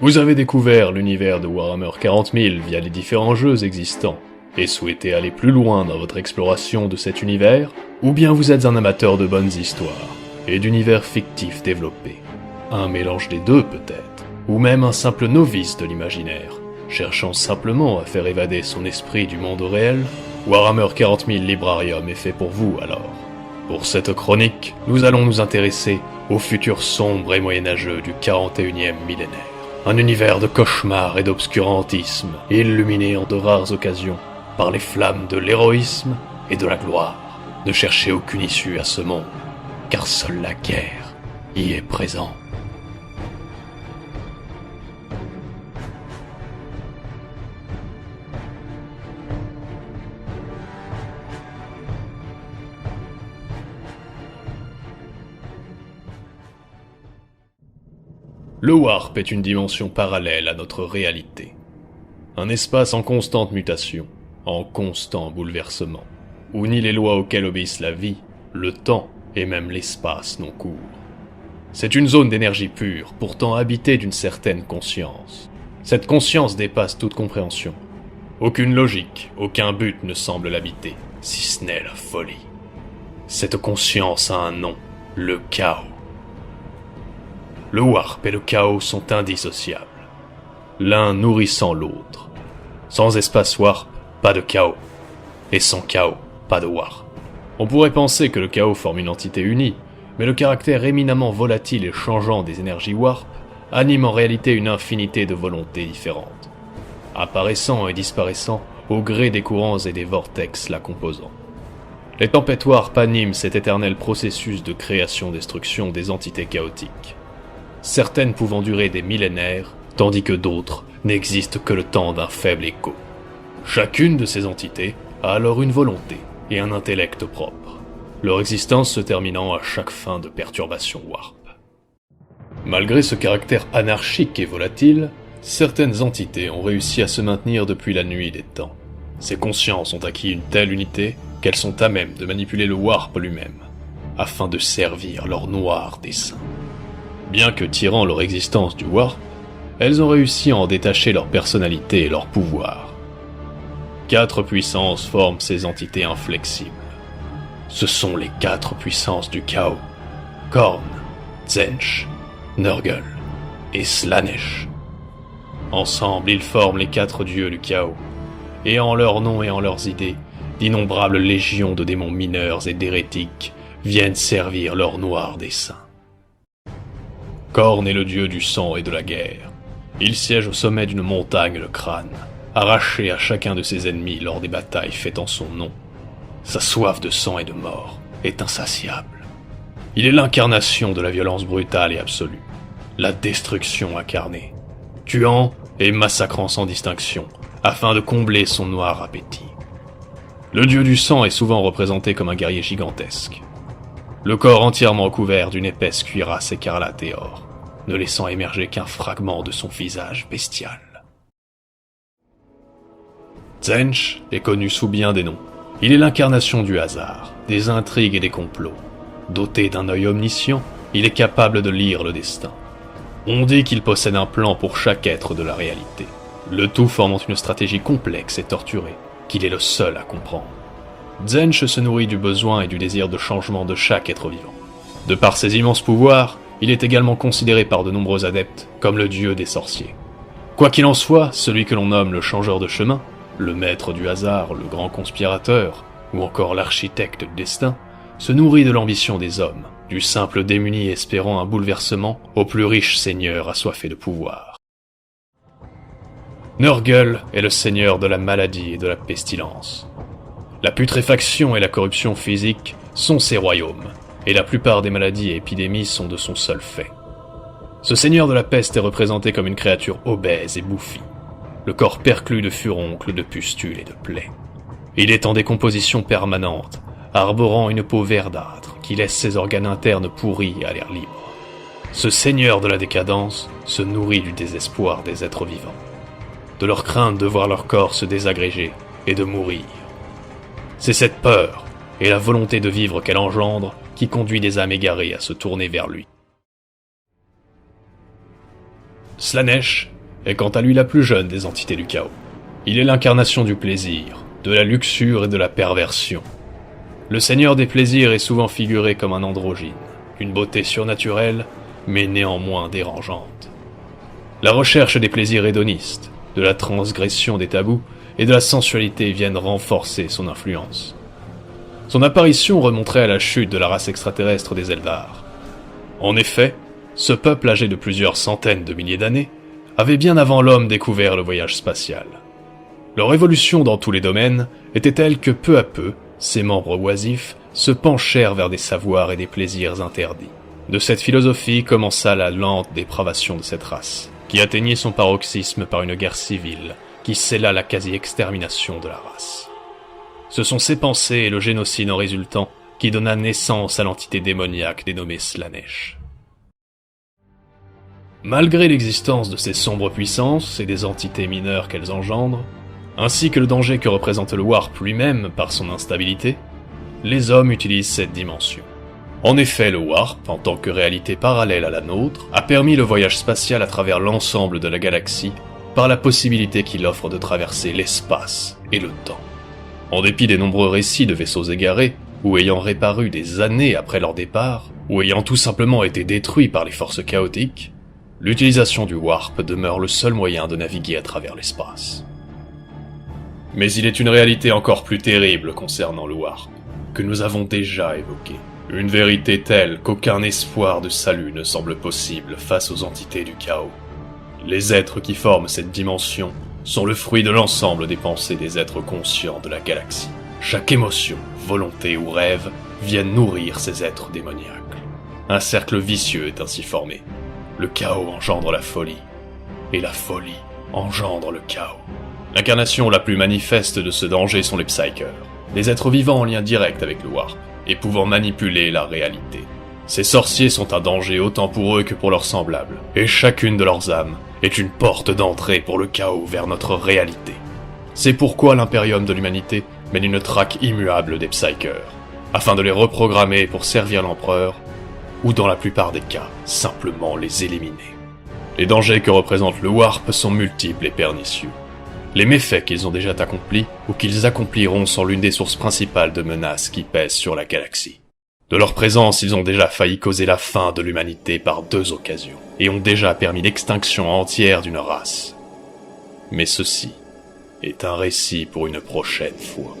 Vous avez découvert l'univers de Warhammer 40 000 via les différents jeux existants, et souhaitez aller plus loin dans votre exploration de cet univers, ou bien vous êtes un amateur de bonnes histoires, et d'univers fictifs développés. Un mélange des deux peut-être, ou même un simple novice de l'imaginaire, cherchant simplement à faire évader son esprit du monde réel, Warhammer 40 000 Librarium est fait pour vous alors. Pour cette chronique, nous allons nous intéresser au futur sombre et moyenâgeux du 41e millénaire. Un univers de cauchemars et d'obscurantisme, illuminé en de rares occasions par les flammes de l'héroïsme et de la gloire. Ne cherchez aucune issue à ce monde, car seule la guerre y est présente. Le Warp est une dimension parallèle à notre réalité. Un espace en constante mutation, en constant bouleversement, où ni les lois auxquelles obéissent la vie, le temps et même l'espace n'ont cours. C'est une zone d'énergie pure, pourtant habitée d'une certaine conscience. Cette conscience dépasse toute compréhension. Aucune logique, aucun but ne semble l'habiter, si ce n'est la folie. Cette conscience a un nom, le chaos. Le Warp et le chaos sont indissociables, l'un nourrissant l'autre. Sans espace Warp, pas de chaos, et sans chaos, pas de Warp. On pourrait penser que le chaos forme une entité unie, mais le caractère éminemment volatile et changeant des énergies Warp anime en réalité une infinité de volontés différentes, apparaissant et disparaissant au gré des courants et des vortex la composant. Les tempêtes Warp animent cet éternel processus de création-destruction des entités chaotiques. Certaines pouvant durer des millénaires, tandis que d'autres n'existent que le temps d'un faible écho. Chacune de ces entités a alors une volonté et un intellect propre, leur existence se terminant à chaque fin de perturbation Warp. Malgré ce caractère anarchique et volatile, certaines entités ont réussi à se maintenir depuis la nuit des temps. Ces consciences ont acquis une telle unité qu'elles sont à même de manipuler le Warp lui-même, afin de servir leur noir dessein. Bien que tirant leur existence du Warp, elles ont réussi à en détacher leur personnalité et leur pouvoir. 4 puissances forment ces entités inflexibles. Ce sont les 4 puissances du chaos: Khorne, Tzeentch, Nurgle et Slaanesh. Ensemble, ils forment les 4 dieux du chaos, et en leur nom et en leurs idées, d'innombrables légions de démons mineurs et d'hérétiques viennent servir leur noir dessein. Khorne est le dieu du sang et de la guerre. Il siège au sommet d'une montagne le crâne, arraché à chacun de ses ennemis lors des batailles faites en son nom. Sa soif de sang et de mort est insatiable. Il est l'incarnation de la violence brutale et absolue, la destruction incarnée, tuant et massacrant sans distinction, afin de combler son noir appétit. Le dieu du sang est souvent représenté comme un guerrier gigantesque, le corps entièrement couvert d'une épaisse cuirasse écarlate et or, ne laissant émerger qu'un fragment de son visage bestial. Tzeentch est connu sous bien des noms. Il est l'incarnation du hasard, des intrigues et des complots. Doté d'un œil omniscient, il est capable de lire le destin. On dit qu'il possède un plan pour chaque être de la réalité, le tout formant une stratégie complexe et torturée, qu'il est le seul à comprendre. Tzeentch se nourrit du besoin et du désir de changement de chaque être vivant. De par ses immenses pouvoirs, il est également considéré par de nombreux adeptes comme le dieu des sorciers. Quoi qu'il en soit, celui que l'on nomme le changeur de chemin, le maître du hasard, le grand conspirateur, ou encore l'architecte du destin, se nourrit de l'ambition des hommes, du simple démuni espérant un bouleversement au plus riche seigneur assoiffé de pouvoir. Nurgle est le seigneur de la maladie et de la pestilence. La putréfaction et la corruption physique sont ses royaumes, et la plupart des maladies et épidémies sont de son seul fait. Ce seigneur de la peste est représenté comme une créature obèse et bouffie, le corps perclus de furoncles, de pustules et de plaies. Il est en décomposition permanente, arborant une peau verdâtre qui laisse ses organes internes pourris à l'air libre. Ce seigneur de la décadence se nourrit du désespoir des êtres vivants, de leur crainte de voir leur corps se désagréger et de mourir. C'est cette peur et la volonté de vivre qu'elle engendre qui conduit des âmes égarées à se tourner vers lui. Slaanesh est quant à lui la plus jeune des entités du chaos. Il est l'incarnation du plaisir, de la luxure et de la perversion. Le seigneur des plaisirs est souvent figuré comme un androgyne, une beauté surnaturelle, mais néanmoins dérangeante. La recherche des plaisirs hédonistes, de la transgression des tabous et de la sensualité viennent renforcer son influence. Son apparition remonterait à la chute de la race extraterrestre des Eldar. En effet, ce peuple âgé de plusieurs centaines de milliers d'années avait bien avant l'homme découvert le voyage spatial. Leur évolution dans tous les domaines était telle que peu à peu, ses membres oisifs se penchèrent vers des savoirs et des plaisirs interdits. De cette philosophie commença la lente dépravation de cette race, qui atteignit son paroxysme par une guerre civile qui scella la quasi-extermination de la race. Ce sont ces pensées et le génocide en résultant qui donna naissance à l'entité démoniaque dénommée Slaanesh. Malgré l'existence de ces sombres puissances et des entités mineures qu'elles engendrent, ainsi que le danger que représente le Warp lui-même par son instabilité, les hommes utilisent cette dimension. En effet, le Warp, en tant que réalité parallèle à la nôtre, a permis le voyage spatial à travers l'ensemble de la galaxie par la possibilité qu'il offre de traverser l'espace et le temps. En dépit des nombreux récits de vaisseaux égarés, ou ayant réparu des années après leur départ, ou ayant tout simplement été détruits par les forces chaotiques, l'utilisation du Warp demeure le seul moyen de naviguer à travers l'espace. Mais il est une réalité encore plus terrible concernant le Warp, que nous avons déjà évoquée. Une vérité telle qu'aucun espoir de salut ne semble possible face aux entités du chaos. Les êtres qui forment cette dimension sont le fruit de l'ensemble des pensées des êtres conscients de la galaxie. Chaque émotion, volonté ou rêve viennent nourrir ces êtres démoniaques. Un cercle vicieux est ainsi formé. Le chaos engendre la folie, et la folie engendre le chaos. L'incarnation la plus manifeste de ce danger sont les Psykers, des êtres vivants en lien direct avec le Warp, et pouvant manipuler la réalité. Ces sorciers sont un danger autant pour eux que pour leurs semblables, et chacune de leurs âmes est une porte d'entrée pour le chaos vers notre réalité. C'est pourquoi l'Imperium de l'Humanité mène une traque immuable des Psykers, afin de les reprogrammer pour servir l'Empereur, ou dans la plupart des cas, simplement les éliminer. Les dangers que représente le Warp sont multiples et pernicieux. Les méfaits qu'ils ont déjà accomplis ou qu'ils accompliront sont l'une des sources principales de menaces qui pèsent sur la galaxie. De leur présence, ils ont déjà failli causer la fin de l'humanité par 2 occasions, et ont déjà permis l'extinction entière d'une race. Mais ceci est un récit pour une prochaine fois.